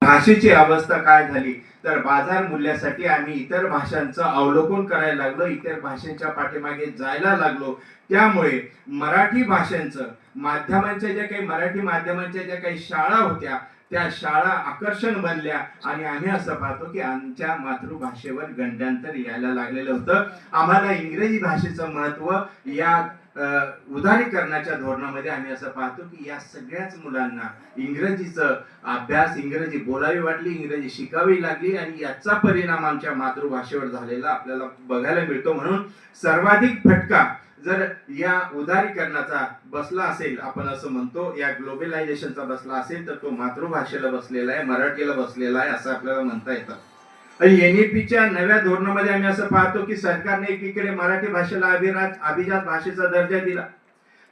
भाषेची अवस्था काय झाली तर बाजार मूल्यासाठी आम्ही इतर भाषांचं अवलोकन करायला लागलो, इतर भाषांच्या पाठीमागे जायला लागलो. त्यामुळे मराठी भाषांचं माध्यमांच्या ज्या काही मराठी माध्यमांच्या ज्या काही शाळा होत्या त्या शाळा आकर्षण बनल्या आणि आम्ही असं पाहतो की आमच्या मातृभाषेवर गंडांतर यायला लागलेलं होतं. आम्हाला इंग्रजी भाषेचं महत्त्व या उदारीकरणाच्या धोरणामध्ये आम्ही असं पाहतो की या सगळ्याच मुलांना इंग्रजीचं अभ्यास, इंग्रजी बोलावी वाटली, इंग्रजी शिकावी लागली आणि याचा परिणाम आमच्या मातृभाषेवर झालेला आपल्याला बघायला मिळतो. म्हणून सर्वाधिक फटका जर या उदारीकरणाचा बसला असेल, आपण असं म्हणतो या ग्लोबलायझेशनचा बसला असेल, तर तो मातृभाषेला बसलेला आहे, मराठीला बसलेला आहे असं आपल्याला म्हणता येतं. आणि एनईपीच्या नव्या धोरणामध्ये आम्ही असं पाहतो की सरकारने एकीकडे मराठी भाषेला अभिजात भाषेचा दर्जा दिला.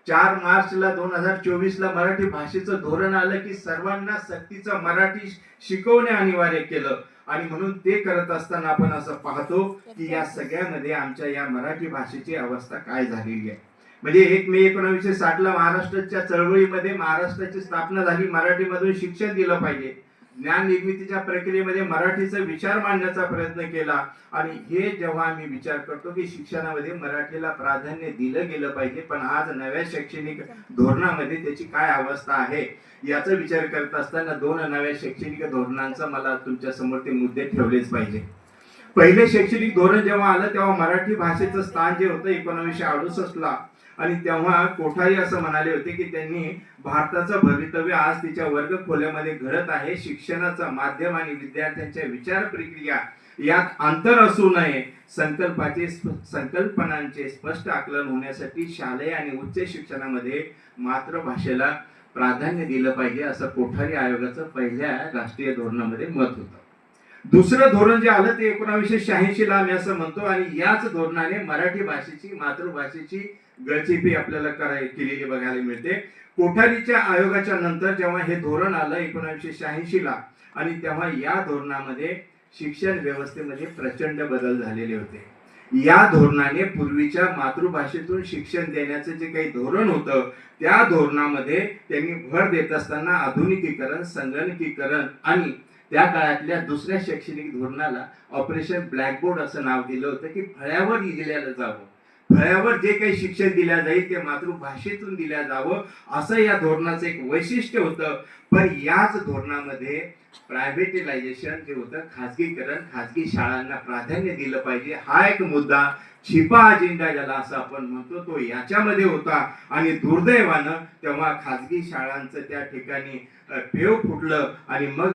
4 मार्चला 2024ला मराठी भाषेचं धोरण आलं की सर्वांना सक्तीचं मराठी शिकवणे अनिवार्य केलं आणि म्हणून ते करत असताना आपण असं पाहतो की या सगळ्यामध्ये आमच्या या मराठी भाषेची अवस्था काय झालेली आहे. म्हणजे 1 मे 1960ला महाराष्ट्राच्या चळवळीमध्ये महाराष्ट्राची स्थापना झाली. मराठीमधून शिक्षण दिलं पाहिजे, ज्ञान निर्मितीच्या प्रक्रियेमध्ये मराठीचा विचार मांडण्याचा प्रयत्न केला आणि हे जेव्हा आम्ही विचार करतो की शिक्षणामध्ये मराठीला प्राधान्य दिलं गेलं पाहिजे, पण आज नव्या शैक्षणिक धोरणामध्ये त्याची काय अवस्था आहे याचा विचार करत असताना 2 नव्या शैक्षणिक धोरणांचा मला तुमच्या समोर ते मुद्दे ठेवलेच पाहिजे. पहिले शैक्षणिक धोरण जेव्हा आलं तेव्हा मराठी भाषेचं स्थान जे होतं 1968ला आणि तेव्हा कोठारी असं म्हणाले होते की त्यांनी भारताचं भवितव्य आज तिच्या वर्ग खोल्यामध्ये घडत आहे. शिक्षणाचं माध्यम आणि विद्यार्थ्यांच्या विचार प्रक्रिया यात अंतर असू नये, संकल्पनांचे स्पष्ट आकलन होण्यासाठी शालेय आणि उच्च शिक्षणामध्ये मातृभाषेला प्राधान्य दिलं पाहिजे असं कोठारी आयोगाचं पहिल्या राष्ट्रीय धोरणामध्ये मत होतं. दुसरं धोरण जे आलं ते 1986ला आम्ही असं म्हणतो आणि याच धोरणाने मराठी भाषेची मातृभाषेची गळचेपी आपल्याला केलेली बघायला मिळते. कोठारीच्या आयोगाच्या नंतर जेव्हा हे धोरण आलं 1986ला आणि तेव्हा या धोरणामध्ये शिक्षण व्यवस्थेमध्ये प्रचंड बदल झालेले होते. या धोरणाने पूर्वीच्या मातृभाषेतून शिक्षण देण्याचं जे काही धोरण होतं त्या धोरणामध्ये त्यांनी भर देत असताना आधुनिकीकरण, संगणकीकरण आणि त्या काळातल्या दुसऱ्या शैक्षणिक धोरणाला ऑपरेशन ब्लॅकबोर्ड असं नाव दिलं होतं की फळ्यावर लिहिलं जावं, फळ्यावर जे काही शिक्षण दिल्या जाईल ते मातृभाषेतून दिल्या जावं असं या धोरणाचं एक वैशिष्ट्य होतं. पण याच धोरणामध्ये प्रायव्हेटिलायझेशन जे होतं, खाजगीकरण, खाजगी शाळांना प्राधान्य दिलं पाहिजे हा एक मुद्दा, छिपा अजेंडा ज्याला असं आपण म्हणतो, तो याच्यामध्ये होता आणि दुर्दैवानं तेव्हा खाजगी शाळांचं त्या ठिकाणी पेव फुटलं आणि मग